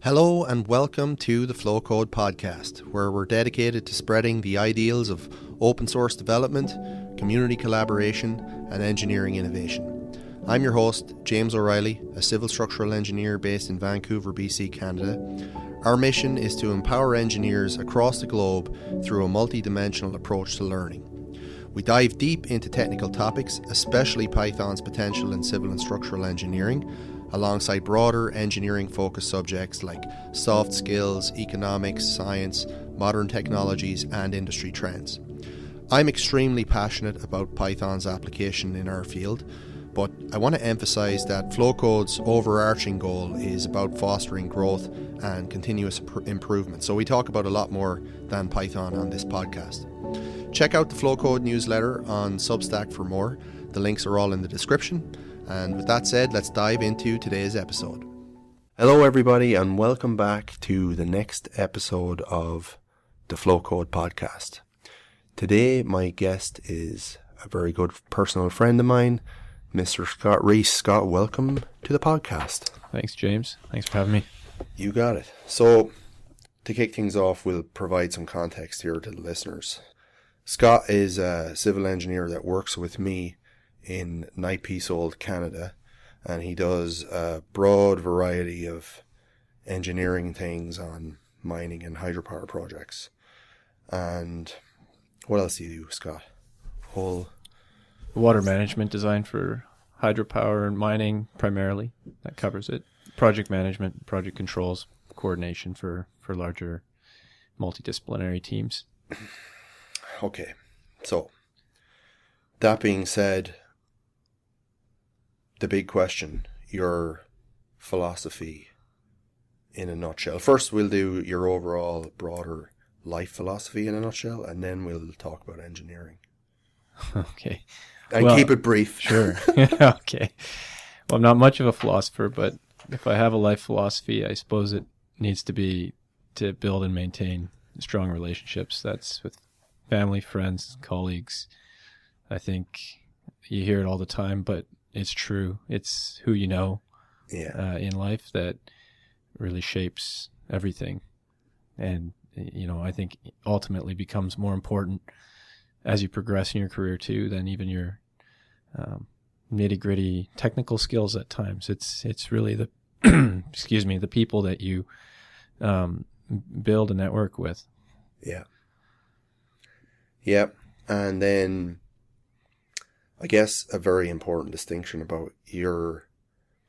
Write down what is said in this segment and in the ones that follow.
Hello and welcome to the Flocode podcast, where we're dedicated to spreading the ideals of open source development, community collaboration, and engineering innovation. I'm your host, James O'Reilly, a civil structural engineer based in Vancouver, BC, Canada. Our mission is to empower engineers across the globe through a multi-dimensional approach to learning. We dive deep into technical topics, especially Python's potential in civil and structural engineering, alongside broader engineering-focused subjects like soft skills, economics, science, modern technologies, and industry trends. I'm extremely passionate about Python's application in our field, but I want to emphasize that Flocode's overarching goal is about fostering growth and continuous improvement. So we talk about a lot more than Python on this podcast. Check out the Flocode newsletter on Substack for more. The links are all in the description. And with that said, let's dive into today's episode. Hello everybody and welcome back to the next episode of the Flocode podcast. Today my guest is a very good personal friend of mine, Mr. Scott Reese. Scott, welcome to the podcast. Thanks, James. Thanks for having me. You got it. So, to kick things off, we'll provide some context here to the listeners. Scott is a civil engineer that works with me in Nightpiece, Canada, and he does a broad variety of engineering things on mining and hydropower projects. And what else do you do, Scott? Water management design for hydropower and mining primarily. That covers it. Project management, project controls, coordination for larger multidisciplinary teams. Okay, so that being said, the big question, your philosophy in a nutshell. First, we'll do your overall broader life philosophy in a nutshell, and then we'll talk about engineering. Okay. And keep it brief. Sure. Okay. Well, I'm not much of a philosopher, but if I have a life philosophy, I suppose it needs to be to build and maintain strong relationships. That's with family, friends, colleagues. I think you hear it all the time, but it's true. It's who you know in life that really shapes everything. And, I think ultimately becomes more important as you progress in your career too than even your nitty-gritty technical skills at times. It's really the the people that you build a network with. Yeah. Yep. And then I guess a very important distinction about your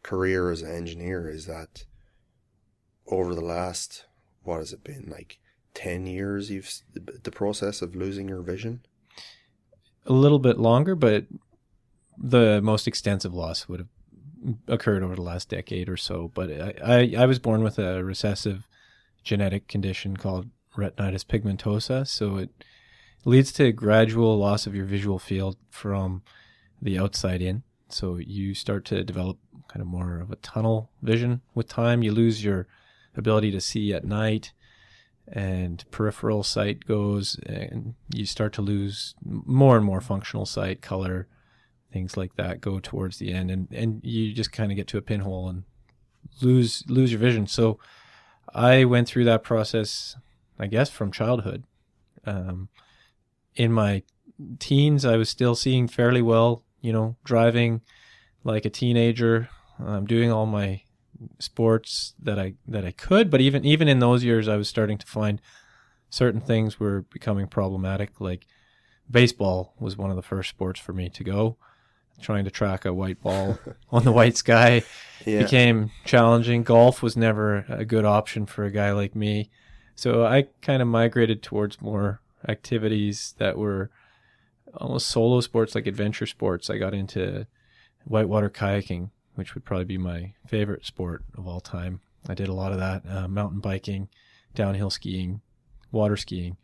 career as an engineer is that over the last, what has it been, like 10 years, the process of losing your vision? A little bit longer, but the most extensive loss would have occurred over the last decade or so. But I was born with a recessive genetic condition called retinitis pigmentosa, so it leads to gradual loss of your visual field from the outside in. So you start to develop kind of more of a tunnel vision with time. You lose your ability to see at night, and peripheral sight goes, and you start to lose more and more functional sight, color, things like that go towards the end, and you just kind of get to a pinhole and lose your vision. So I went through that process, I guess, from childhood. In my teens, I was still seeing fairly well, driving like a teenager, doing all my sports that I could, but even in those years, I was starting to find certain things were becoming problematic. Like baseball was one of the first sports for me to go. Trying to track a white ball on the white sky became challenging. Golf was never a good option for a guy like me. So I kind of migrated towards more activities that were almost solo sports, like adventure sports. I got into whitewater kayaking, which would probably be my favorite sport of all time. I did a lot of that, mountain biking, downhill skiing, water skiing.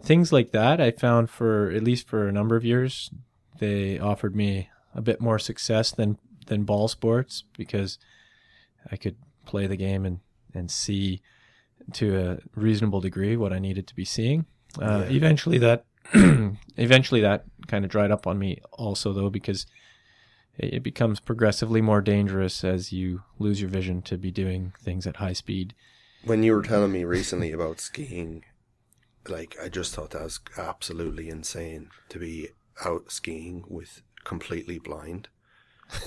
Things like that I found at least for a number of years, they offered me a bit more success than ball sports because I could play the game and see to a reasonable degree what I needed to be seeing. Eventually that kind of dried up on me also, though, because it becomes progressively more dangerous as you lose your vision to be doing things at high speed. When you were telling me recently about skiing, like, I just thought that was absolutely insane to be out skiing with completely blind.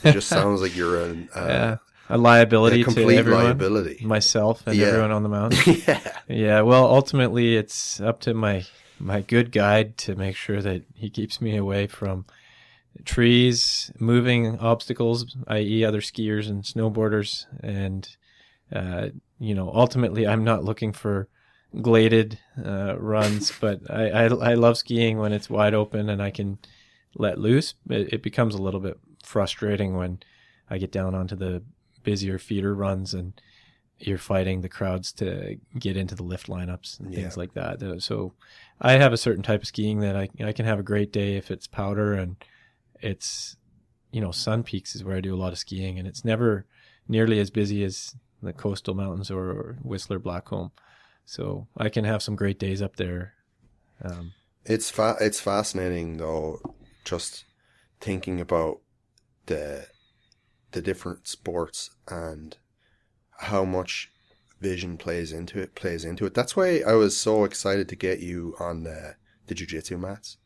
It just sounds like you're a liability a complete to everyone, liability. myself and everyone on the mountain. Yeah. Yeah, well, ultimately, it's up to my good guide to make sure that he keeps me away from trees, moving obstacles, i.e. other skiers and snowboarders. And, ultimately, I'm not looking for gladed runs, but I love skiing when it's wide open and I can let loose. It becomes a little bit frustrating when I get down onto the busier feeder runs and you're fighting the crowds to get into the lift lineups and things like that. So I have a certain type of skiing that I can have a great day if it's powder and it's, Sun Peaks is where I do a lot of skiing, and it's never nearly as busy as the coastal mountains or Whistler Blackcomb. So I can have some great days up there. It's fascinating though, just thinking about the different sports and how much vision plays into it. That's why I was so excited to get you on the jiu-jitsu mats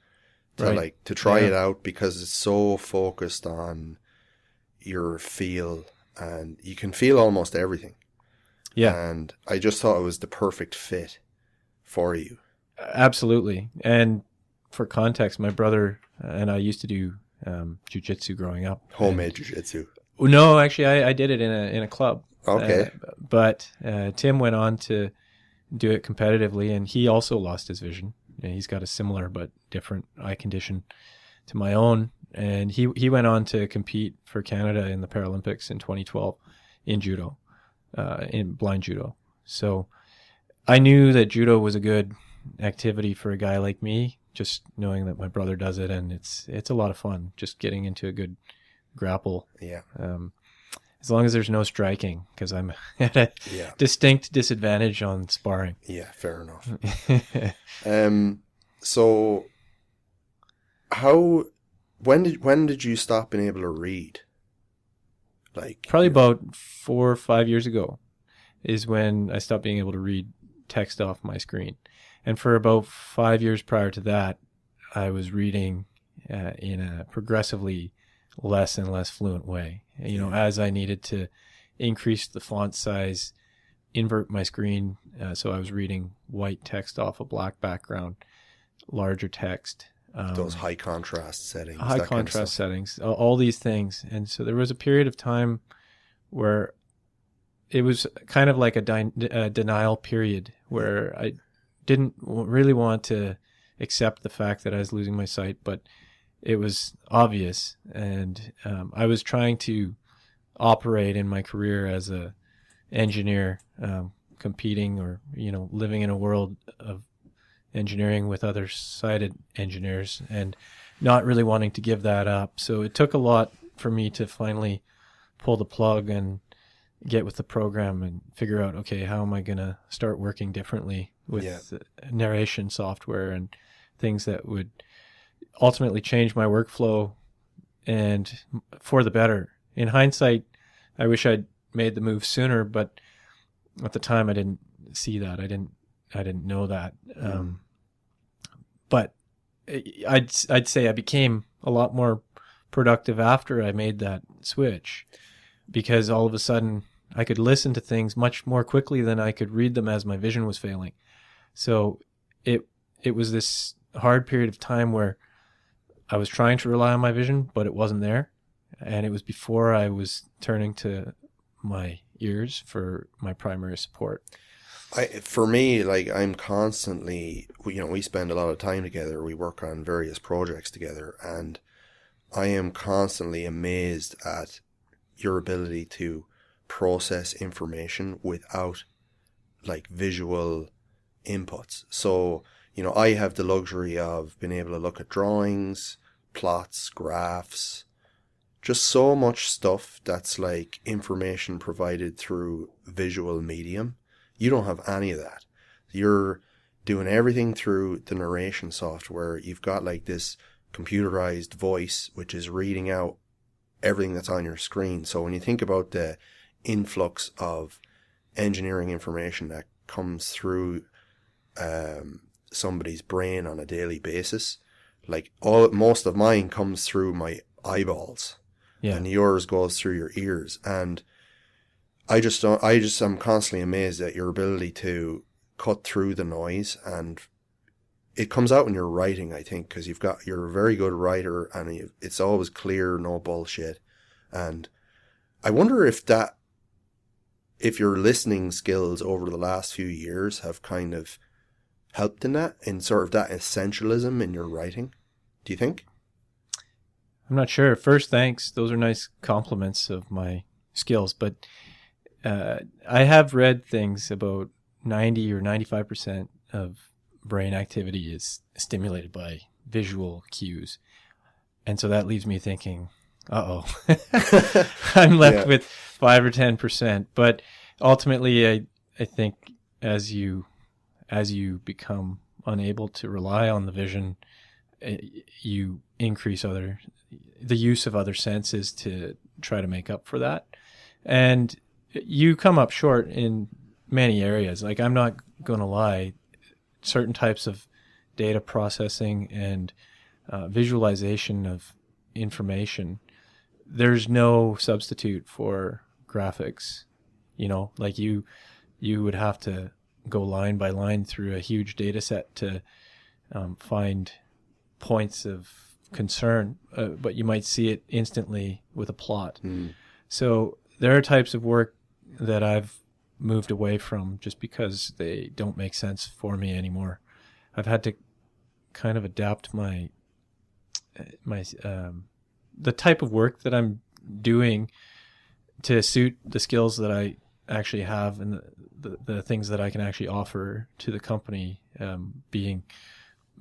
to try it out, because it's so focused on your feel and you can feel almost everything. Yeah. And I just thought it was the perfect fit for you. Absolutely. And for context, my brother and I used to do jiu-jitsu growing up. Homemade jiu-jitsu. No, actually, I did it in a club. Okay. But Tim went on to do it competitively, and he also lost his vision. He's got a similar but different eye condition to my own. And he went on to compete for Canada in the Paralympics in 2012 in judo, in blind judo. So I knew that judo was a good activity for a guy like me, just knowing that my brother does it, and it's a lot of fun just getting into a good grapple. Yeah. As long as there's no striking, because I'm at a distinct disadvantage on sparring. Yeah, fair enough. So when did you stop being able to read? Probably about 4 or 5 years ago is when I stopped being able to read text off my screen. And for about 5 years prior to that, I was reading in a progressively less and less fluent way. As I needed to increase the font size, invert my screen, so I was reading white text off a black background, larger text. Those high contrast settings. High contrast settings, all these things. And so there was a period of time where it was kind of like a denial period where I didn't really want to accept the fact that I was losing my sight, but it was obvious. And I was trying to operate in my career as a engineer, competing or, living in a world of engineering with other sighted engineers and not really wanting to give that up. So it took a lot for me to finally pull the plug and get with the program and figure out, okay, how am I going to start working differently with narration software and things that would ultimately change my workflow and for the better. In hindsight, I wish I'd made the move sooner, but at the time I didn't see that. I didn't know that. But I'd say I became a lot more productive after I made that switch, because all of a sudden I could listen to things much more quickly than I could read them as my vision was failing. So it was this hard period of time where I was trying to rely on my vision, but it wasn't there. And it was before I was turning to my ears for my primary support. For me, I'm constantly, we spend a lot of time together. We work on various projects together, and I am constantly amazed at your ability to process information without visual inputs. So, I have the luxury of being able to look at drawings, plots, graphs, just so much stuff that's information provided through visual medium. You don't have any of that. You're doing everything through the narration software. You've got this computerized voice, which is reading out everything that's on your screen. So when you think about the influx of engineering information that comes through somebody's brain on a daily basis, like most of mine comes through my eyeballs, and yours goes through your ears. And I'm constantly amazed at your ability to cut through the noise, and it comes out when you're writing, I think, because you're a very good writer, and it's always clear, no bullshit. And I wonder if your listening skills over the last few years have kind of helped in that, in sort of that essentialism in your writing. Do you think? I'm not sure. First, thanks. Those are nice compliments of my skills, but I have read things about 90 or 95% of brain activity is stimulated by visual cues. And so that leaves me thinking, I'm left with 5 or 10%. But ultimately, I think as you become unable to rely on the vision, you increase the use of other senses to try to make up for that. And you come up short in many areas. Like, I'm not going to lie, certain types of data processing and visualization of information, there's no substitute for graphics. Like you would have to go line by line through a huge data set to find points of concern, but you might see it instantly with a plot. So there are types of work that I've moved away from just because they don't make sense for me anymore. I've had to kind of adapt the type of work that I'm doing to suit the skills that I actually have and the things that I can actually offer to the company, being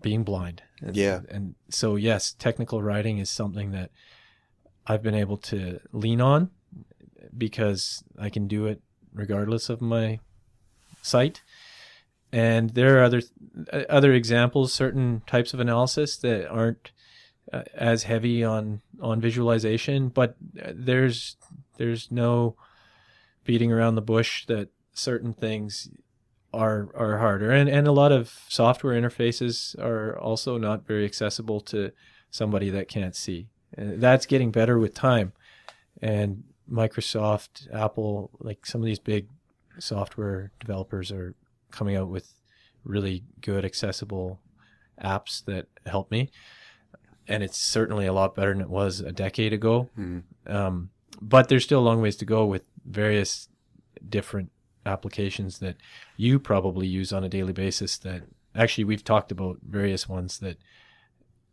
blind. And so, yes, technical writing is something that I've been able to lean on because I can do it regardless of my sight. And there are other examples, certain types of analysis that aren't as heavy on visualization, but there's no beating around the bush that certain things are harder. And a lot of software interfaces are also not very accessible to somebody that can't see. And that's getting better with time. And Microsoft, Apple, like some of these big software developers are coming out with really good accessible apps that help me. And it's certainly a lot better than it was a decade ago. But there's still a long ways to go with various different applications that you probably use on a daily basis that actually we've talked about various ones that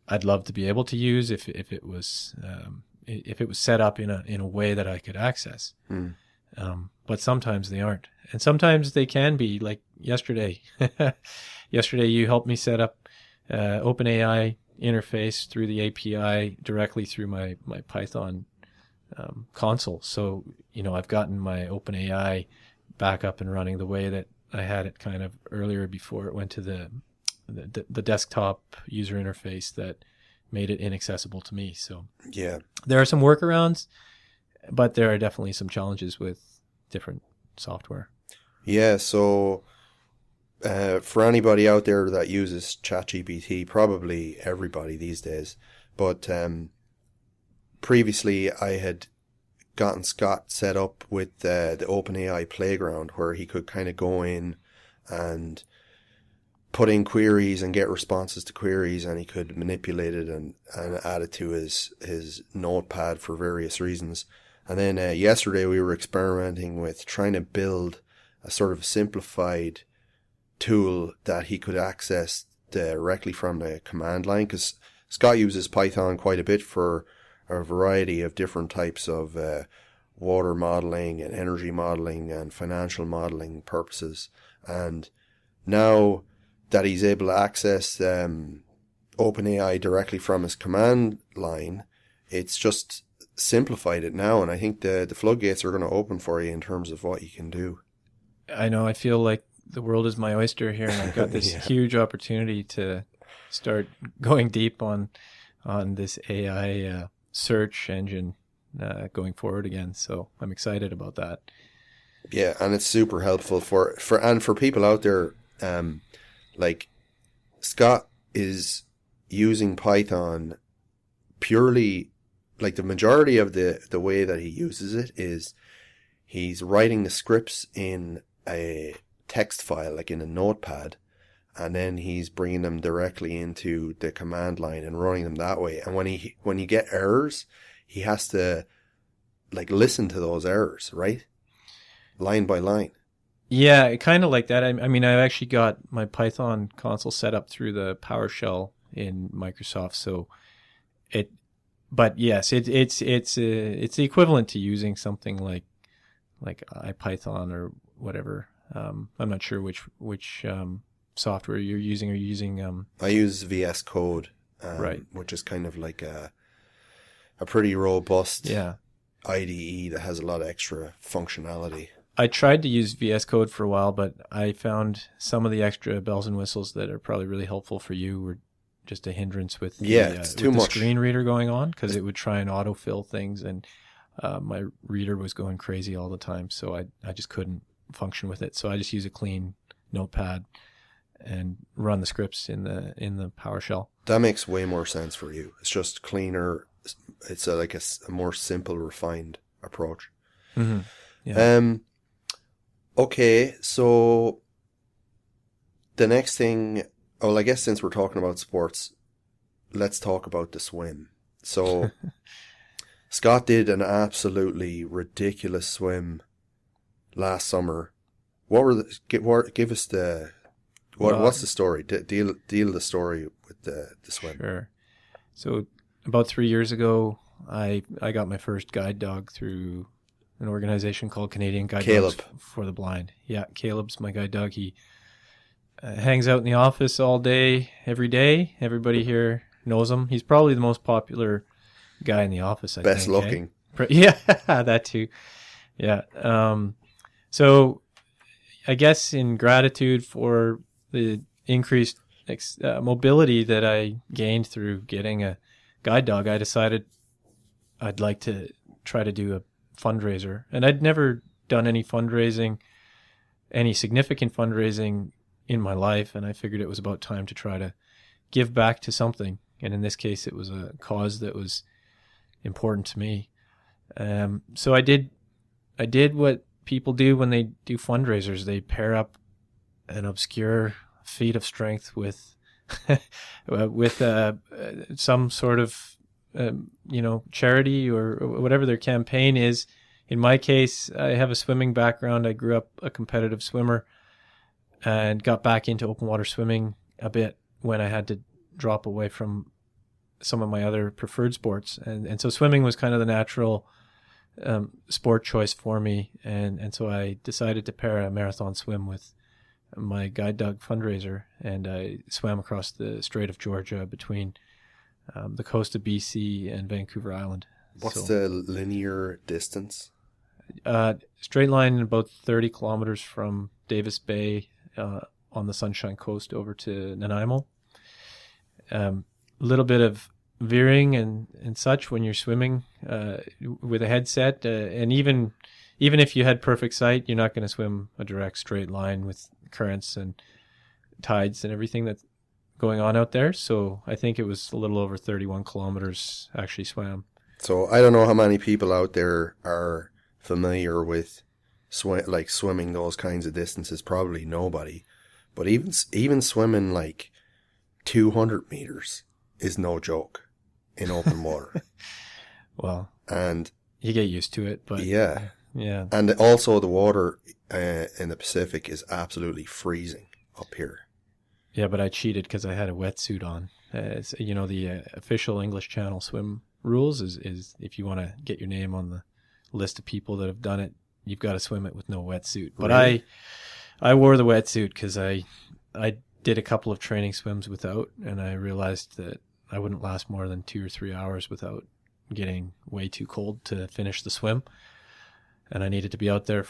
I'd love to be able to use if it was set up in a way that I could access. But sometimes they aren't. And sometimes they can be, like yesterday. Yesterday you helped me set up OpenAI interface through the API directly through my Python console. So, I've gotten my OpenAI back up and running the way that I had it kind of earlier before it went to the desktop user interface that made it inaccessible to me. So there are some workarounds, but there are definitely some challenges with different software. Yeah, so for anybody out there that uses ChatGPT, probably everybody these days, but previously I had gotten Scott set up with the OpenAI playground where he could kind of go in and put in queries and get responses to queries, and he could manipulate it and add it to his notepad for various reasons. And then yesterday we were experimenting with trying to build a sort of simplified tool that he could access directly from the command line, because Scott uses Python quite a bit for a variety of different types of water modeling and energy modeling and financial modeling purposes. And now that he's able to access OpenAI directly from his command line, it's just simplified it now. And I think the floodgates are going to open for you in terms of what you can do. I know. I feel like the world is my oyster here, and I've got this huge opportunity to start going deep on this AI search engine going forward again. So I'm excited about that. Yeah, and it's super helpful for people out there. Like Scott is using Python purely, like the majority of the way that he uses it is he's writing the scripts in a text file, like in a notepad, and then he's bringing them directly into the command line and running them that way. And when you get errors, he has to like listen to those errors, right? Line by line. Yeah, kind of like that. I mean, I've actually got my Python console set up through the PowerShell in Microsoft. So but yes, it's the equivalent to using something like IPython or whatever. I'm not sure which software you're using. Are you using? I use VS Code, right, which is kind of like a pretty robust IDE that has a lot of extra functionality. I tried to use VS Code for a while, but I found some of the extra bells and whistles that are probably really helpful for you were just a hindrance with it's too much screen reader going on, because it would try and autofill things, and my reader was going crazy all the time, so I just couldn't function with it. So I just use a clean notepad and run the scripts in the PowerShell. That makes way more sense for you. It's just cleaner. It's like a more simple, refined approach. Mm-hmm. Yeah. Okay, so the next thing, well, I guess since we're talking about sports, let's talk about the swim. So Scott did an absolutely ridiculous swim last summer. Give us the what's the story? Deal the story with the swim. Sure. So about 3 years ago, I got my first guide dog through an organization called Canadian Guide Dogs for the Blind. Yeah, Caleb's my guide dog. He hangs out in the office all day, every day. Everybody here knows him. He's probably the most popular guy in the office, I think. Best looking. Yeah, that too. Yeah. So I guess in gratitude for the increased mobility that I gained through getting a guide dog, I decided I'd like to try to do a fundraiser. And I'd never done any significant fundraising in my life, and I figured it was about time to try to give back to something. And in this case, it was a cause that was important to me. So I did what people do when they do fundraisers. They pair up an obscure feat of strength with some sort of charity or whatever their campaign is. In my case, I have a swimming background. I grew up a competitive swimmer and got back into open water swimming a bit when I had to drop away from some of my other preferred sports. And so swimming was kind of the natural sport choice for me. And so I decided to pair a marathon swim with my guide dog fundraiser. And I swam across the Strait of Georgia between the coast of BC and Vancouver Island. What's the linear distance? Straight line about 30 kilometers from Davis Bay on the Sunshine Coast over to Nanaimo. A little bit of veering and such when you're swimming with a headset. And even if you had perfect sight, you're not going to swim a direct straight line with currents and tides and everything that's going on out there. So I think it was a little over 31 kilometers actually swam. So I don't know how many people out there are familiar with swimming those kinds of distances. Probably nobody. But even swimming like 200 meters is no joke in open water. Well, and you get used to it, but yeah. And also the water in the Pacific is absolutely freezing up here. Yeah, but I cheated because I had a wetsuit on. The official English Channel swim rules is if you want to get your name on the list of people that have done it, you've got to swim it with no wetsuit. But really? I wore the wetsuit because I did a couple of training swims without, and I realized that I wouldn't last more than 2 or 3 hours without getting way too cold to finish the swim. And I needed to be out there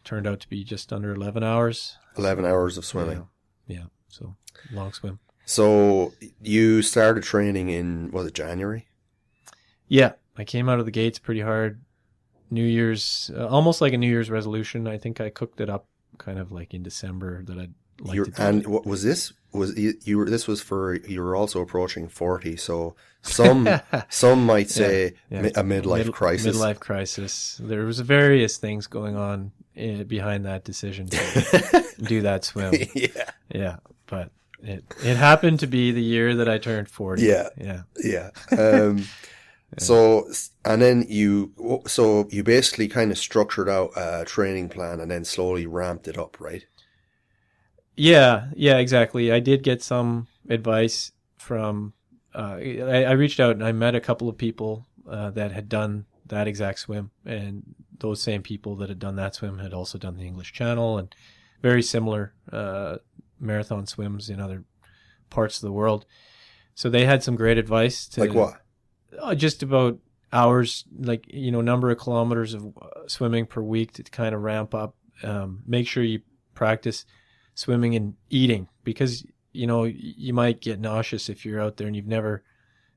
turned out to be just under 11 hours. 11 hours of swimming. Yeah. So long swim. So you started training in, was it January? Yeah. I came out of the gates pretty hard. New Year's, almost like a New Year's resolution. I think I cooked it up kind of like in December that I'd like to do. And what was this? Was you were this was for you were also approaching 40, so some might say a midlife crisis. Midlife crisis. There was various things going on behind that decision to do that swim. Yeah, but it happened to be the year that I turned 40. Yeah. So, and then you basically kind of structured out a training plan and then slowly ramped it up, right? Yeah, exactly. I did get some advice from, I reached out and I met a couple of people that had done that exact swim, and those same people that had done that swim had also done the English Channel and very similar marathon swims in other parts of the world. So they had some great advice. Like what? Just about hours, like, number of kilometers of swimming per week to kind of ramp up. Make sure you practice swimming and eating, because, you might get nauseous if you're out there and you've never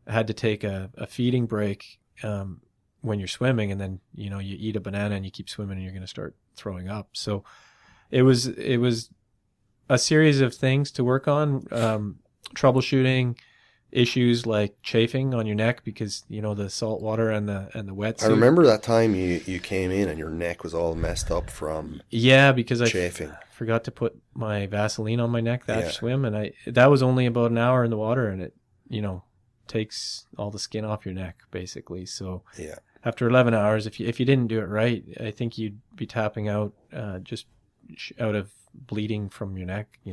had to take a feeding break when you're swimming, and then, you eat a banana and you keep swimming and you're going to start throwing up. So it was a series of things to work on, troubleshooting issues like chafing on your neck because the salt water and the wetsuit. I remember that time you came in and your neck was all messed up from because chafing. I forgot to put my Vaseline on my neck that swim, and that was only about an hour in the water, and it takes all the skin off your neck basically. So after 11 hours, if you didn't do it right, I think you'd be tapping out just out of bleeding from your neck. You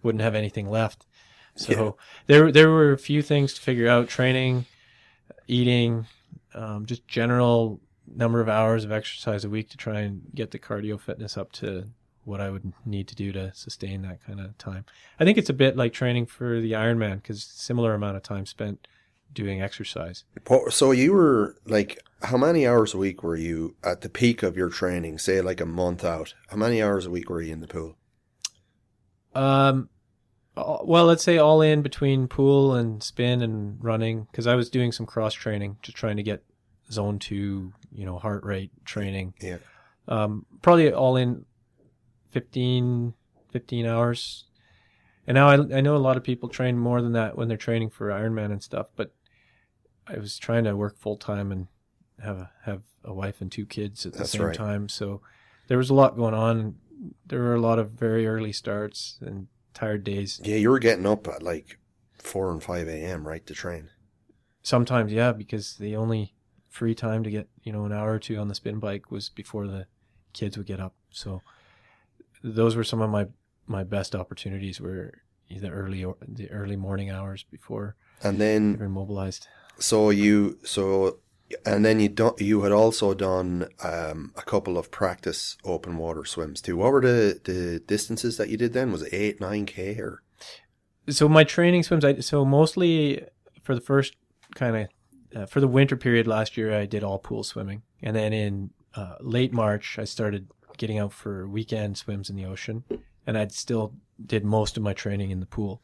wouldn't have anything left. So there were a few things to figure out: training, eating, just general number of hours of exercise a week to try and get the cardio fitness up to what I would need to do to sustain that kind of time. I think it's a bit like training for the Ironman, because similar amount of time spent doing exercise. So you were like, how many hours a week were you at the peak of your training, say like a month out? How many hours a week were you in the pool? Well, let's say all in between pool and spin and running, because I was doing some cross training, just trying to get zone 2, heart rate training. Yeah. Probably all in 15 hours. And now I know a lot of people train more than that when they're training for Ironman and stuff, but I was trying to work full time and have a wife and 2 kids at the same time. So there was a lot going on. There were a lot of very early starts and tired days. Yeah, you were getting up at like 4 and 5 a.m., right, to train? Sometimes, because the only free time to get, an hour or 2 on the spin bike was before the kids would get up. So those were some of my best opportunities, were the early morning hours before and then they were mobilized. And then you had also done a couple of practice open water swims too. What were the distances that you did then? Was it 8, 9K or? So my training swims, mostly for the first kind of, for the winter period last year, I did all pool swimming. And then in late March, I started getting out for weekend swims in the ocean. And I still did most of my training in the pool.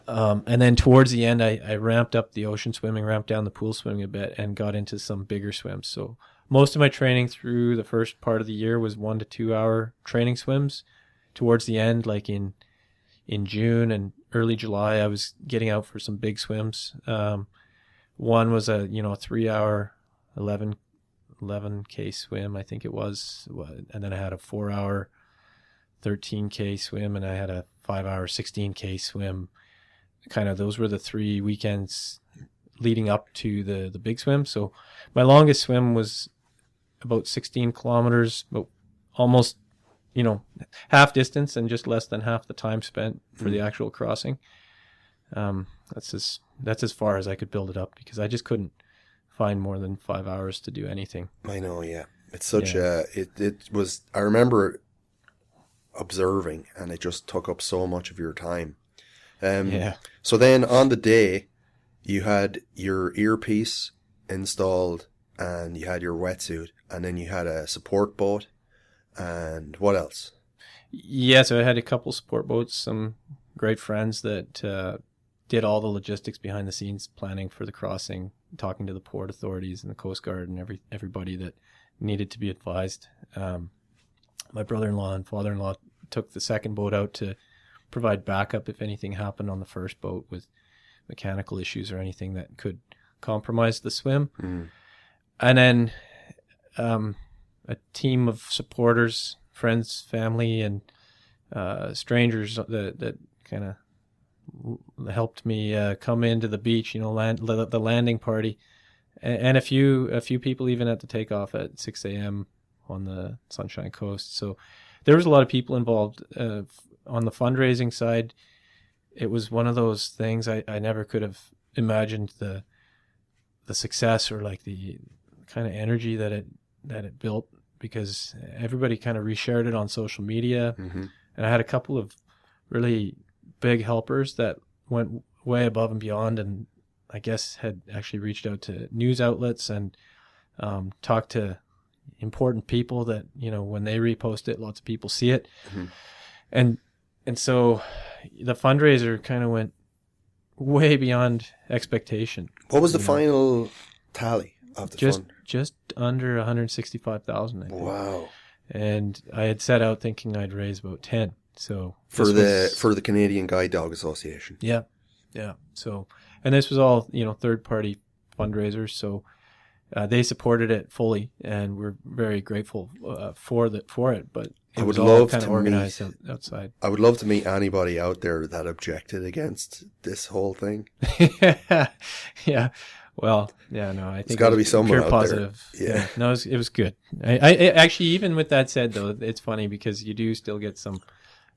And then towards the end, I ramped up the ocean swimming, ramped down the pool swimming a bit, and got into some bigger swims. So most of my training through the first part of the year was 1 to 2 hour training swims. Towards the end, like in June and early July, I was getting out for some big swims. One was a 3 hour 11K swim, I think it was, and then I had a 4 hour 13K swim, and I had a 5 hour 16K swim. Kind of, those were the 3 weekends leading up to the big swim. So my longest swim was about 16 kilometers, but almost, half distance and just less than half the time spent for the actual crossing. That's as far as I could build it up, because I just couldn't find more than 5 hours to do anything. I know, yeah. It's such it was, I remember observing, and it just took up so much of your time. So then on the day, you had your earpiece installed and you had your wetsuit, and then you had a support boat, and what else? Yeah, so I had a couple support boats, some great friends that did all the logistics behind the scenes, planning for the crossing, talking to the port authorities and the Coast Guard and everybody that needed to be advised. My brother-in-law and father-in-law took the second boat out to provide backup if anything happened on the first boat with mechanical issues or anything that could compromise the swim. And then a team of supporters, friends, family, and strangers that kind of helped me come into the beach, the landing party, and a few people even at the takeoff at 6 a.m. on the Sunshine Coast. So there was a lot of people involved. On the fundraising side, it was one of those things I never could have imagined the success or like the kind of energy that it built, because everybody kind of reshared it on social media. And I had a couple of really big helpers that went way above and beyond, and I guess had actually reached out to news outlets and talked to important people that, when they repost it, lots of people see it. And so the fundraiser kind of went way beyond expectation. What was the final tally of the fund? Just under 165,000. Wow. And I had set out thinking I'd raise about 10. So for the Canadian Guide Dog Association. Yeah. So, and this was all, third party fundraisers. So they supported it fully, and we're very grateful for it. But it was all kind of organized outside. I would love to meet anybody out there that objected against this whole thing. Yeah. Well, yeah, no, I think it's got to be someone pure out positive. there. Yeah. No, it was good. I actually, even with that said, though, it's funny because you do still get some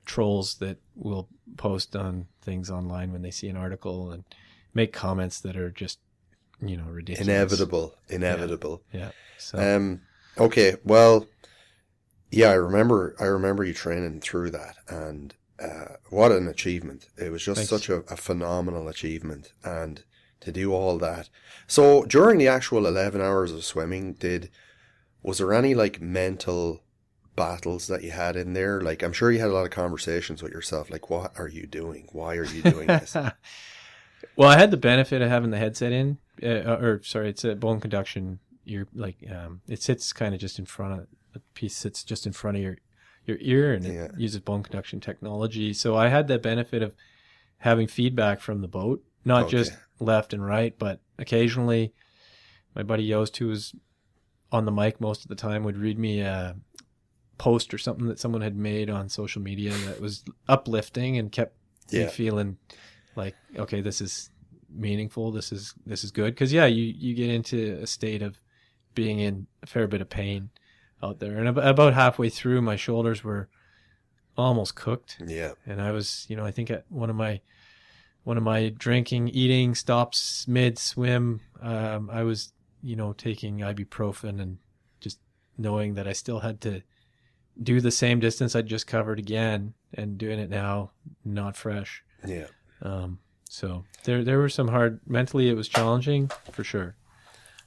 trolls that will post on things online when they see an article and make comments that are just, ridiculous. Inevitable. Yeah. So. Okay. Well, yeah, I remember you training through that, and what an achievement. It was just such a phenomenal achievement, and to do all that. So during the actual 11 hours of swimming, was there any like mental battles that you had in there? Like, I'm sure you had a lot of conversations with yourself, like, what are you doing? Why are you doing this? Well, I had the benefit of having the headset in, it's a bone conduction. You're like, it sits kind of just in front of, the piece sits just in front of your ear, and it uses bone conduction technology. So I had the benefit of having feedback from the boat, not just left and right, but occasionally my buddy Yost, who was on the mic most of the time, would read me a post or something that someone had made on social media that was uplifting and kept me feeling like, okay, this is meaningful. This is good. Cause you get into a state of being in a fair bit of pain out there. And about halfway through, my shoulders were almost cooked. Yeah. And I was, I think at one of my drinking, eating stops mid swim, I was, taking ibuprofen and just knowing that I still had to do the same distance I'd just covered again, and doing it now, not fresh. Yeah. So there were some mentally it was challenging for sure.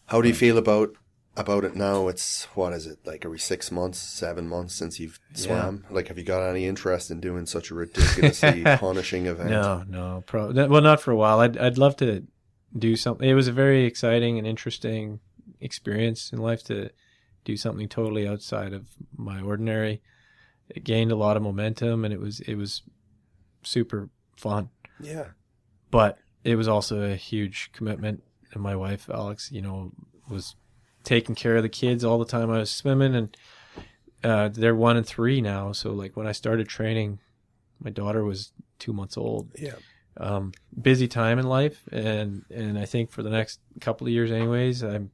How do you feel about it now? It's, what is it, like every 6 months, 7 months since you've swam? Like, have you got any interest in doing such a ridiculously punishing event? No. Well, not for a while. I'd love to do something. It was a very exciting and interesting experience in life to do something totally outside of my ordinary. It gained a lot of momentum, and it was super fun. Yeah. But it was also a huge commitment. And my wife, Alex, was taking care of the kids all the time I was swimming, and they're 1 and 3 now. So like when I started training, my daughter was 2 months old. Yeah. Busy time in life, and I think for the next couple of years anyways, I'm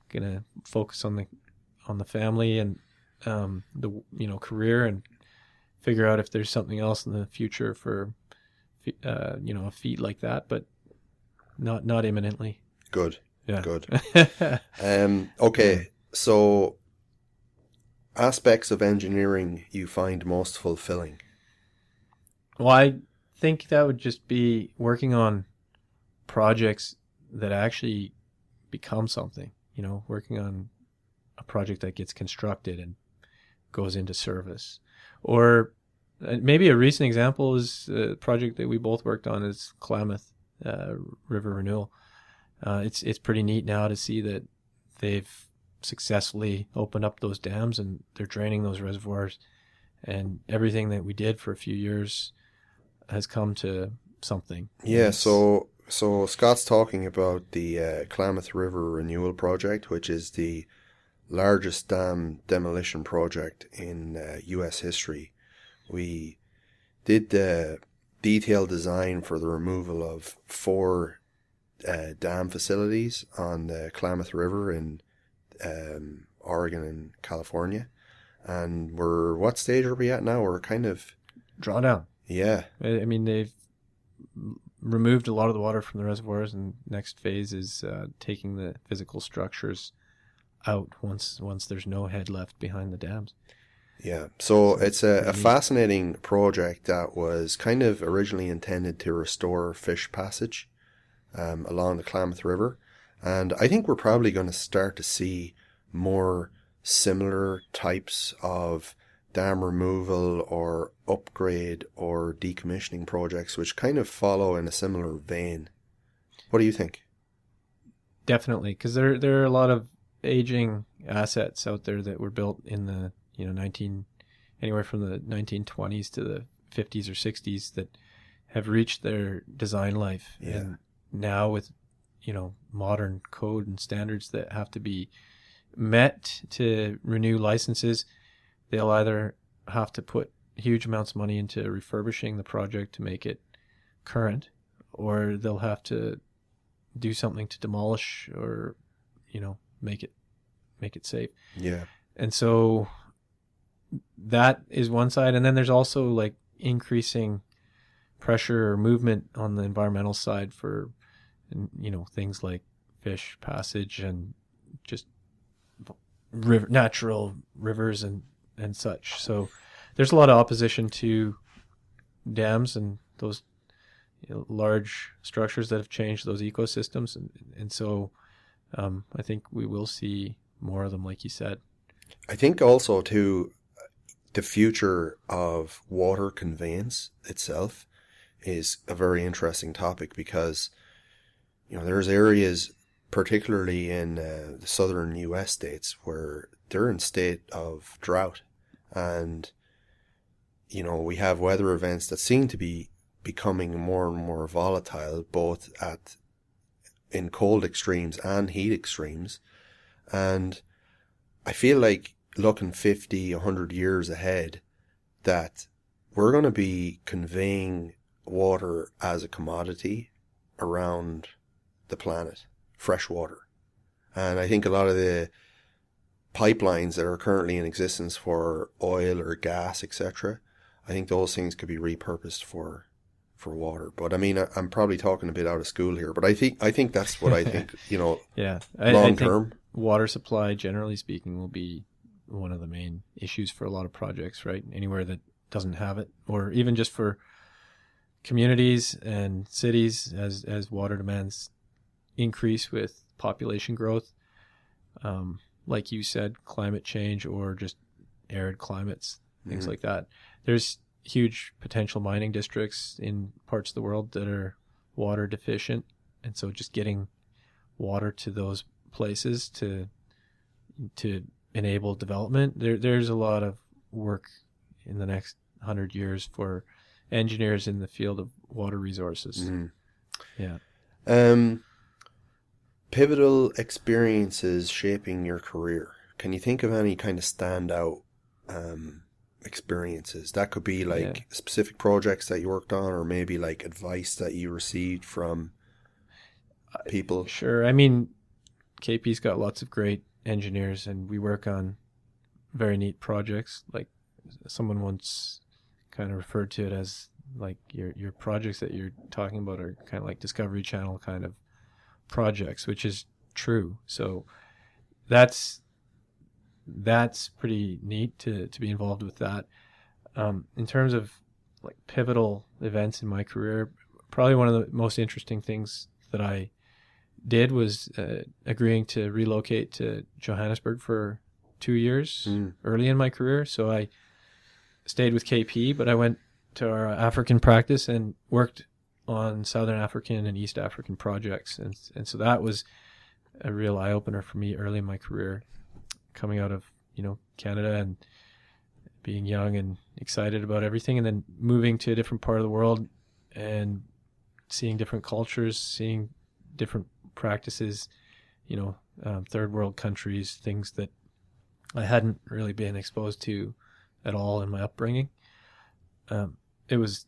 gonna focus on the family and the career, and figure out if there's something else in the future for a feat like that, but not imminently. Good. Yeah. Good. Okay. So, aspects of engineering you find most fulfilling? Well, I think that would just be working on projects that actually become something, working on a project that gets constructed and goes into service. Or maybe a recent example is a project that we both worked on is Klamath. river renewal. It's pretty neat now to see that they've successfully opened up those dams and they're draining those reservoirs, and everything that we did for a few years has come to something. Yeah, so Scott's talking about the Klamath River Renewal Project, which is the largest dam demolition project in U.S. history. We did the detailed design for the removal of 4 dam facilities on the Klamath River in Oregon and California. And what stage are we at now? We're kind of... Drawdown. Yeah. I mean, they've removed a lot of the water from the reservoirs, and next phase is taking the physical structures out once there's no head left behind the dams. Yeah, so it's a fascinating project that was kind of originally intended to restore fish passage along the Klamath River. And I think we're probably going to start to see more similar types of dam removal or upgrade or decommissioning projects, which kind of follow in a similar vein. What do you think? Definitely, because there are a lot of aging assets out there that were built in the anywhere from the 1920s to the 50s or 60s that have reached their design life. Yeah. And now with modern code and standards that have to be met to renew licenses, they'll either have to put huge amounts of money into refurbishing the project to make it current, or they'll have to do something to demolish or make it safe. Yeah. And so that is one side, and then there's also like increasing pressure or movement on the environmental side for things like fish passage and just natural rivers and such. So there's a lot of opposition to dams and those large structures that have changed those ecosystems, and so I think we will see more of them, like you said. I think also too, the future of water conveyance itself is a very interesting topic, because there's areas, particularly in the southern U.S. states, where they're in state of drought, and we have weather events that seem to be becoming more and more volatile, both in cold extremes and heat extremes. And I feel like looking 50, 100 years ahead, that we're going to be conveying water as a commodity around the planet, fresh water. And I think a lot of the pipelines that are currently in existence for oil or gas, etc., I think those things could be repurposed for water. But I mean, I'm probably talking a bit out of school here, but I think that's what I think, yeah, long term. Water supply, generally speaking, will be one of the main issues for a lot of projects, right? Anywhere that doesn't have it, or even just for communities and cities as water demands increase with population growth. Like you said, climate change or just arid climates, things like that. There's huge potential mining districts in parts of the world that are water deficient, and so just getting water to those places to enable development, there's a lot of work in the next 100 years for engineers in the field of water resources. Yeah. Pivotal experiences shaping your career. Can you think of any kind of standout experiences? That could be like specific projects that you worked on, or maybe like advice that you received from people. Sure. I mean, KP's got lots of great engineers, and we work on very neat projects. Like someone once kind of referred to it as like your projects that you're talking about are kind of like Discovery Channel kind of projects, which is true. So that's pretty neat to be involved with that. In terms of like pivotal events in my career, probably one of the most interesting things that I did was agreeing to relocate to Johannesburg for 2 years early in my career. So I stayed with KP, but I went to our African practice and worked on Southern African and East African projects. And so that was a real eye-opener for me early in my career, coming out of, Canada and being young and excited about everything, and then moving to a different part of the world and seeing different cultures, seeing different practices, third world countries, things that I hadn't really been exposed to at all in my upbringing. It was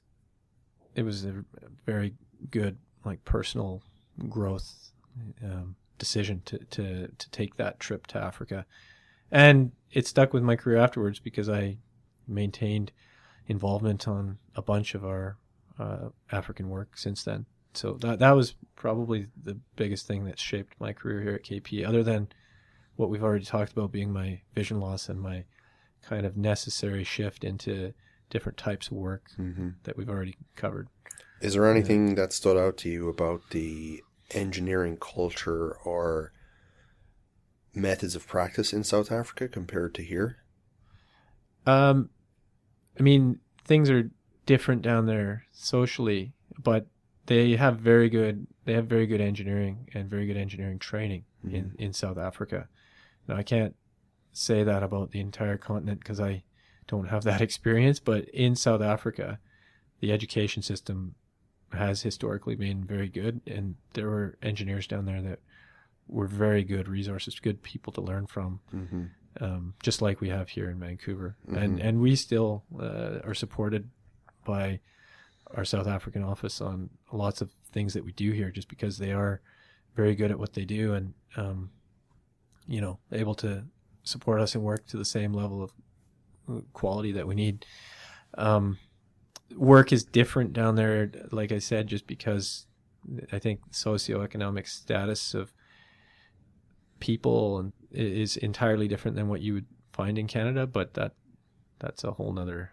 a very good, personal growth decision to take that trip to Africa, and it stuck with my career afterwards because I maintained involvement on a bunch of our African work since then. So that was probably the biggest thing that shaped my career here at KP, other than what we've already talked about being my vision loss and my kind of necessary shift into different types of work that we've already covered. Is there anything that stood out to you about the engineering culture or methods of practice in South Africa compared to here? Things are different down there socially, but they have very good engineering and very good engineering training in South Africa. Now, I can't say that about the entire continent because I don't have that experience, but in South Africa, the education system has historically been very good, and there were engineers down there that were very good resources, good people to learn from, just like we have here in Vancouver. And we still are supported by our South African office on lots of things that we do here, just because they are very good at what they do and, able to support us and work to the same level of quality that we need. Work is different down there, like I said, just because I think socioeconomic status of people is entirely different than what you would find in Canada, but that's a whole nother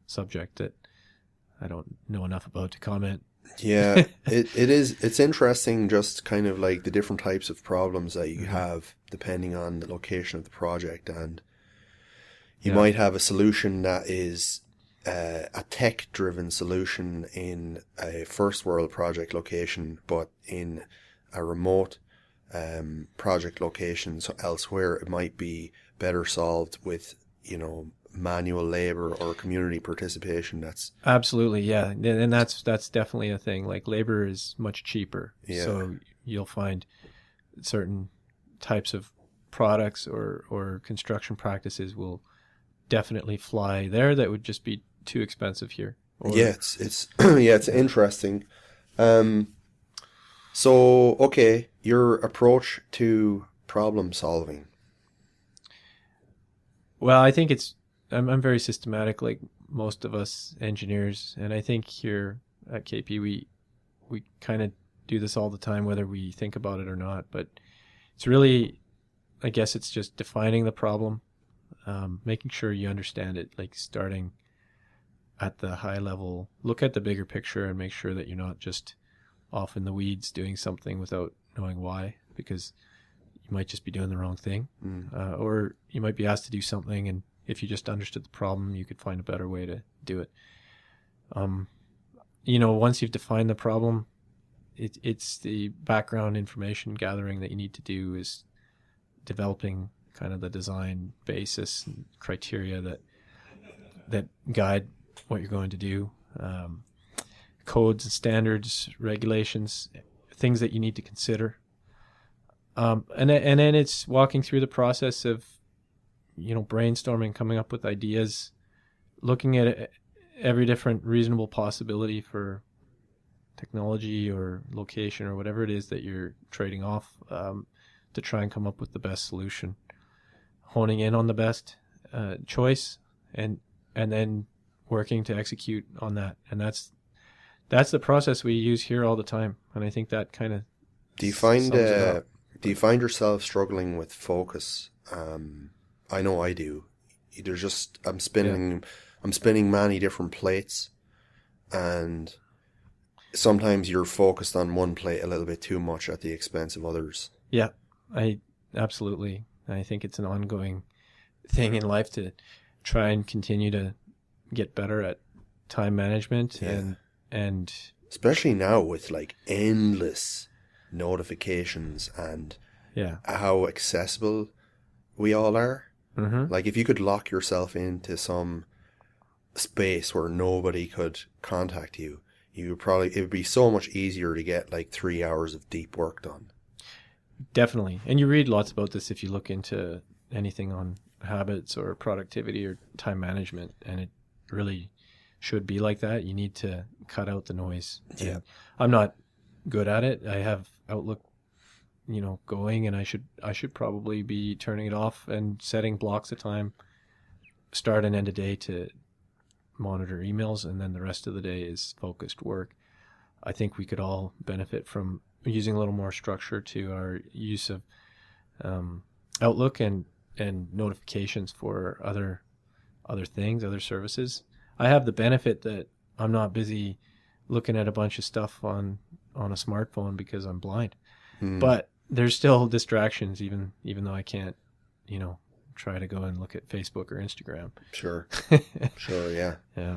subject that I don't know enough about to comment. Yeah, it's interesting, just kind of like the different types of problems that you have depending on the location of the project, and you might have a solution that is a tech-driven solution in a first world project location, but in a remote project location elsewhere, it might be better solved with, manual labor or community participation. That's absolutely, yeah. And that's definitely a thing. Like, labor is much cheaper. Yeah. So you'll find certain types of products or construction practices will definitely fly there that would just be too expensive here. It's it's interesting. So, okay, your approach to problem solving. Well, I think I'm very systematic, like most of us engineers, and I think here at KP we kind of do this all the time, whether we think about it or not. But it's really, I guess it's just defining the problem, making sure you understand it, like starting at the high level, look at the bigger picture and make sure that you're not just off in the weeds doing something without knowing why, because you might just be doing the wrong thing, or you might be asked to do something, and if you just understood the problem, you could find a better way to do it. Once you've defined the problem, it's the background information gathering that you need to do, is developing kind of the design basis and criteria that guide what you're going to do. Codes and standards, regulations, things that you need to consider. And then it's walking through the process of, brainstorming, coming up with ideas, looking at every different reasonable possibility for technology or location or whatever it is that you're trading off, to try and come up with the best solution, honing in on the best choice, and then working to execute on that. And that's the process we use here all the time. And I think that kind of do you find yourself struggling with focus? I know I do. I'm spinning many different plates, and sometimes you're focused on one plate a little bit too much at the expense of others. Yeah, I think it's an ongoing thing in life to try and continue to get better at time management and And especially now with like endless notifications and how accessible we all are. Mm-hmm. Like if you could lock yourself into some space where nobody could contact you, it would be so much easier to get like 3 hours of deep work done. Definitely. And you read lots about this if you look into anything on habits or productivity or time management, and it really should be like that. You need to cut out the noise. Yeah. And I'm not good at it. I have Outlook, going, and I should probably be turning it off and setting blocks of time, start and end a day to monitor emails, and then the rest of the day is focused work. I think we could all benefit from using a little more structure to our use of Outlook and notifications for other things, other services. I have the benefit that I'm not busy looking at a bunch of stuff on a smartphone because I'm blind. But there's still distractions, even though I can't, try to go and look at Facebook or Instagram. Sure. Sure, yeah. Yeah.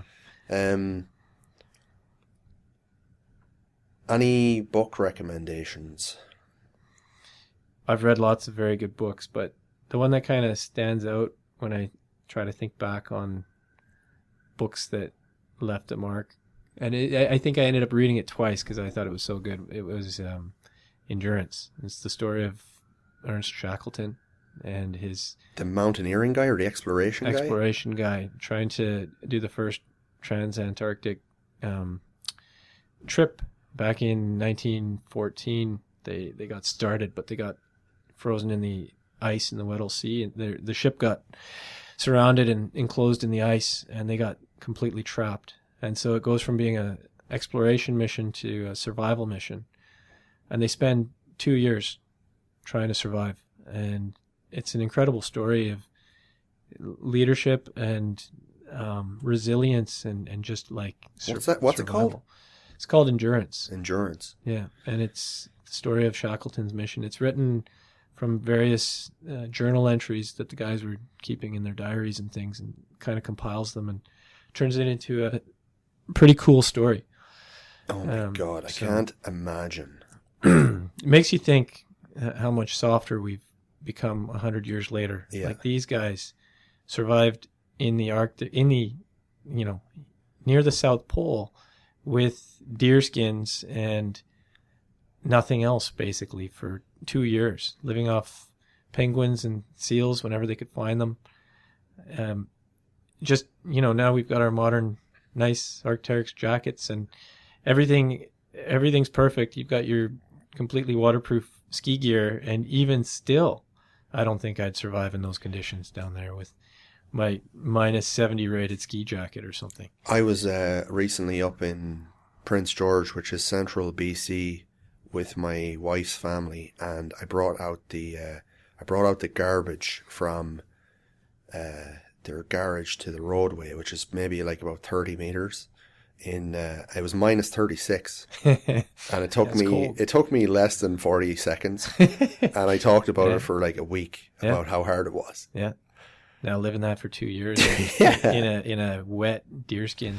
Any book recommendations? I've read lots of very good books, but the one that kind of stands out when I try to think back on books that left a mark, and I think I ended up reading it twice because I thought it was so good. It was Endurance. It's the story of Ernest Shackleton and the mountaineering guy or the exploration guy trying to do the first trans-Antarctic trip back in 1914. They got started, but they got frozen in the ice in the Weddell Sea, and the ship got surrounded and enclosed in the ice, and they got completely trapped. And so it goes from being an exploration mission to a survival mission, and they spend 2 years trying to survive. And it's an incredible story of leadership and resilience and just like what's it called? It's called Endurance. Yeah, and it's the story of Shackleton's mission. It's written from various journal entries that the guys were keeping in their diaries and things, and kind of compiles them and turns it into a pretty cool story. Oh my God, I can't imagine. It makes you think how much softer we've become 100 years later. Yeah. Like these guys survived in the Arctic, near the South Pole with deer skins and nothing else basically for 2 years, living off penguins and seals whenever they could find them. Now we've got our modern nice Arc'teryx jackets and everything's perfect. You've got your completely waterproof ski gear, and even still, I don't think I'd survive in those conditions down there with my minus 70 rated ski jacket or something. I was recently up in Prince George, which is central BC, with my wife's family, and I brought out the garbage from their garage to the roadway, which is maybe like about 30 meters. It was minus 36, and it took me less than 40 seconds, and I talked about it for like a week about how hard it was. Yeah. Now living that for 2 years in a wet deerskin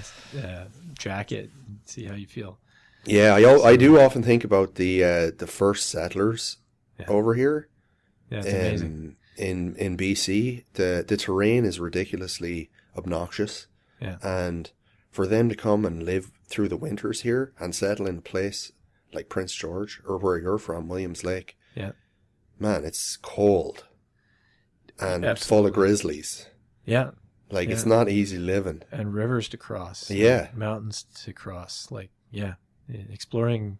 jacket, see how you feel. Yeah, I do often think about the first settlers over here. Yeah, it's amazing. In BC, the terrain is ridiculously obnoxious. Yeah. And for them to come and live through the winters here and settle in a place like Prince George, or where you're from, Williams Lake. Yeah. Man, it's cold and Absolutely. full of grizzlies. Yeah. It's not easy living. And rivers to cross. Yeah. Mountains to cross. Exploring,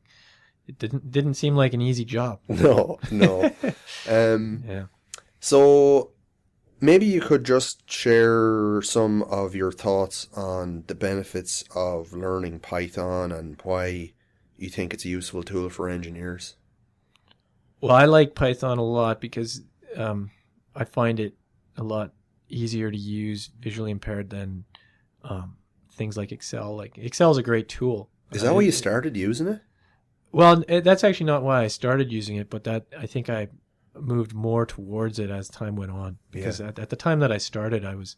it didn't seem like an easy job. No. Yeah. So maybe you could just share some of your thoughts on the benefits of learning Python and why you think it's a useful tool for engineers. Well, I like Python a lot because I find it a lot easier to use visually impaired than things like Excel. Like Excel is a great tool. Is that why you started using it? Well, that's actually not why I started using it, but that I think I moved more towards it as time went on. Because at the time that I started, I was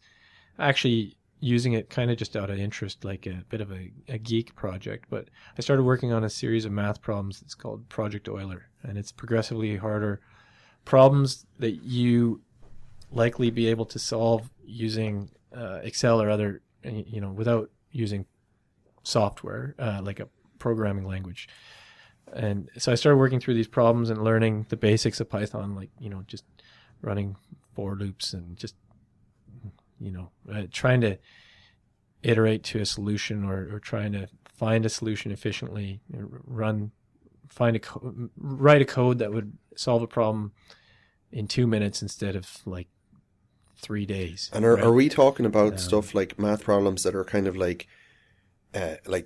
actually using it kind of just out of interest, like a bit of a geek project. But I started working on a series of math problems that's called Project Euler, and it's progressively harder problems that you likely be able to solve using Excel or other, without using software, like a programming language. And so I started working through these problems and learning the basics of Python, like, just running for loops and just, trying to iterate to a solution or trying to find a solution efficiently, write a code that would solve a problem in 2 minutes instead of like 3 days. And are we talking about stuff like math problems that are kind of like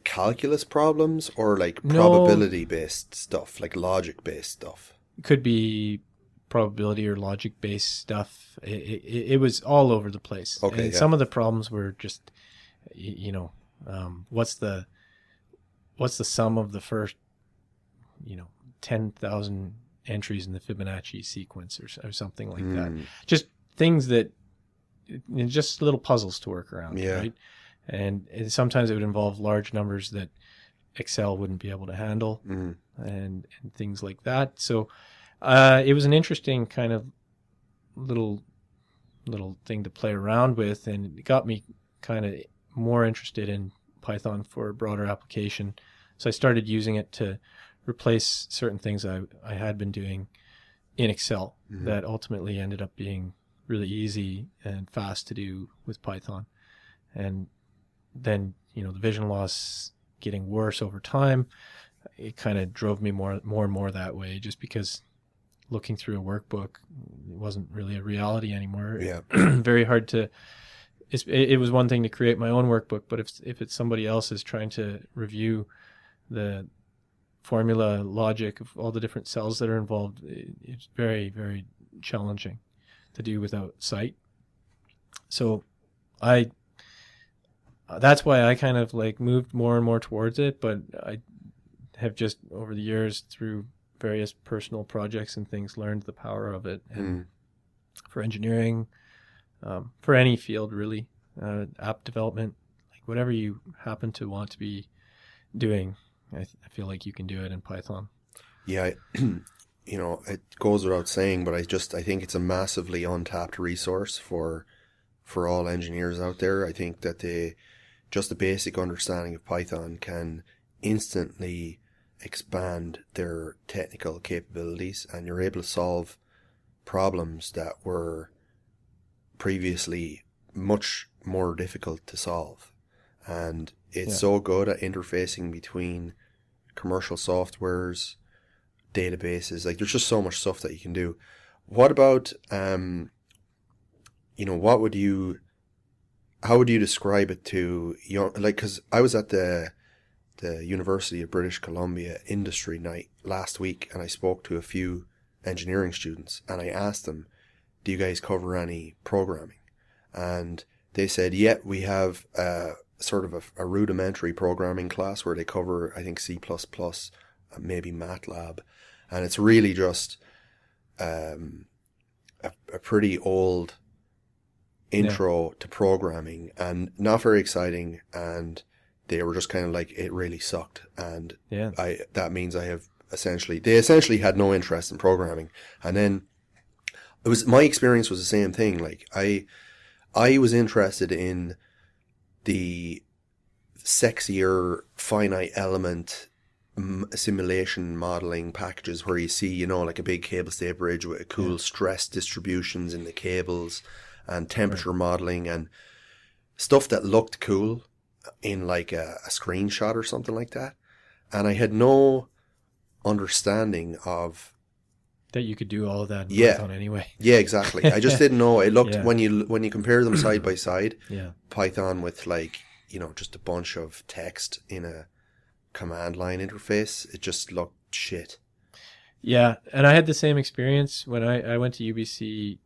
calculus problems, or like probability based stuff, like logic based stuff? It could be probability or logic based stuff. It was all over the place. Okay, and some of the problems were just, what's the sum of the first 10,000 entries in the Fibonacci sequence or something like that. Just things that, just little puzzles to work around, right? And sometimes it would involve large numbers that Excel wouldn't be able to handle, and things like that. So it was an interesting kind of little thing to play around with, and it got me kind of more interested in Python for a broader application. So I started using it to replace certain things I had been doing in Excel that ultimately ended up being really easy and fast to do with Python. And then, the vision loss getting worse over time, it kind of drove me more and more that way, just because looking through a workbook wasn't really a reality anymore. Yeah. Very hard to, it was one thing to create my own workbook, but if it's somebody else is trying to review the formula logic of all the different cells that are involved, it's very, very challenging to do without sight. So that's why I kind of like moved more and more towards it, but I have just over the years, through various personal projects and things, learned the power of it. And for engineering, for any field really, app development, like whatever you happen to want to be doing, I feel like you can do it in Python. Yeah, it goes without saying, but I think it's a massively untapped resource for all engineers out there. I think that just a basic understanding of Python can instantly expand their technical capabilities, and you're able to solve problems that were previously much more difficult to solve. And it's so good at interfacing between commercial softwares, databases. Like, there's just so much stuff that you can do. What about, how would you describe it to young, like, because I was at the University of British Columbia Industry Night last week, and I spoke to a few engineering students, and I asked them, do you guys cover any programming? And they said, yeah, we have sort of a rudimentary programming class where they cover, I think, C++, maybe MATLAB. And it's really just a pretty old intro to programming, and not very exciting. And they were just kind of like, it really sucked. And that means they essentially had no interest in programming. And then my experience was the same thing. Like, I was interested in the sexier finite element simulation modeling packages where you see, like a big cable stay bridge with cool stress distributions in the cables and temperature modeling and stuff that looked cool in like a screenshot or something like that. And I had no understanding of that you could do all of that in Python anyway. Yeah, exactly. I just didn't know. It looked, when you compare them side by side, Python with like, just a bunch of text in a command line interface, it just looked shit. Yeah, and I had the same experience when I went to UBC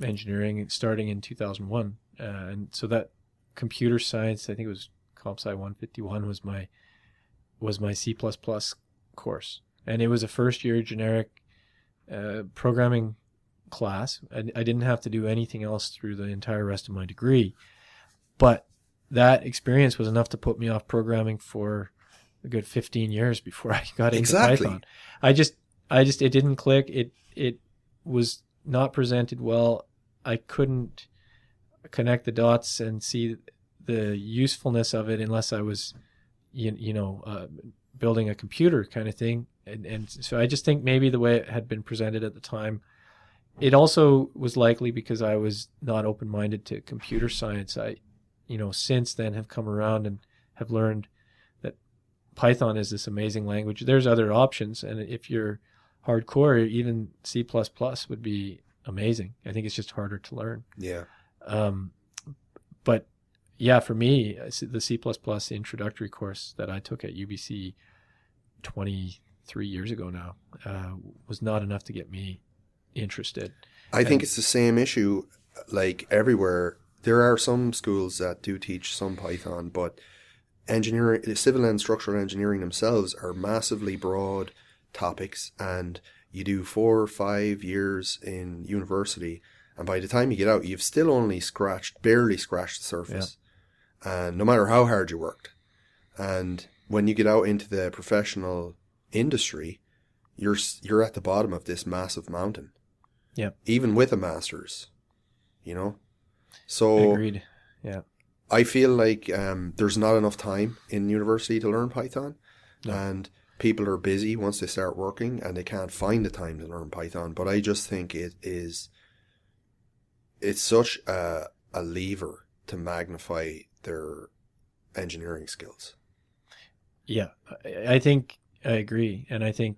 engineering starting in 2001. And so that computer science, I think it was Comp Sci 151 was my C++ course. And it was a first year generic programming class. I didn't have to do anything else through the entire rest of my degree. But that experience was enough to put me off programming for a good 15 years before I got into Python. I just, it didn't click. It was not presented well. I couldn't connect the dots and see the usefulness of it unless I was, building a computer kind of thing. And so I just think maybe the way it had been presented at the time, it also was likely because I was not open-minded to computer science. I, since then have come around and have learned that Python is this amazing language. There's other options. And if you're hardcore, even C++ would be amazing. I think it's just harder to learn. Yeah. But yeah, for me, the C++ introductory course that I took at UBC 23 years ago now was not enough to get me interested. I think it's the same issue like everywhere. There are some schools that do teach some Python, but engineering, civil and structural engineering themselves are massively broad topics, and you do 4 or 5 years in university, and by the time you get out, you've still only barely scratched the surface. Yeah. And no matter how hard you worked. And when you get out into the professional industry, you're at the bottom of this massive mountain. Yeah. Even with a master's, So agreed. Yeah. I feel like there's not enough time in university to learn Python. No. And people are busy once they start working and they can't find the time to learn Python. But I just think it's such a lever to magnify their engineering skills. Yeah, I think I agree. And I think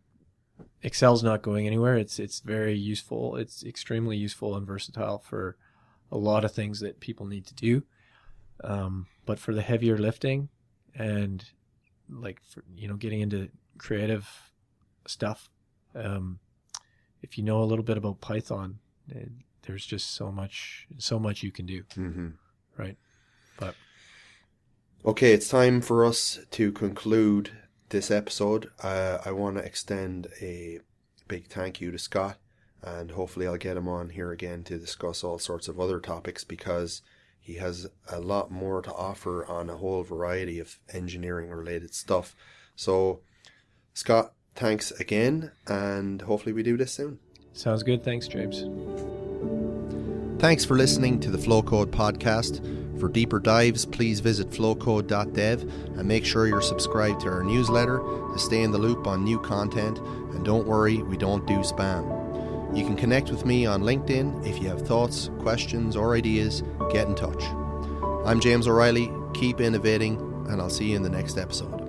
Excel's not going anywhere. It's very useful. It's extremely useful and versatile for a lot of things that people need to do. But for the heavier lifting and like, for, getting into creative stuff, if you know a little bit about Python, there's just so much you can do. Mm-hmm. Right. But okay, it's time for us to conclude this episode. I want to extend a big thank you to Scott, and hopefully I'll get him on here again to discuss all sorts of other topics, because he has a lot more to offer on a whole variety of engineering related stuff. So Scott, thanks again, and hopefully we do this soon. Sounds good. Thanks, James. Thanks for listening to the Flocode podcast. For deeper dives, please visit flocode.dev and make sure you're subscribed to our newsletter to stay in the loop on new content. And don't worry, we don't do spam. You can connect with me on LinkedIn. If you have thoughts, questions, or ideas, get in touch. I'm James O'Reilly. Keep innovating, and I'll see you in the next episode.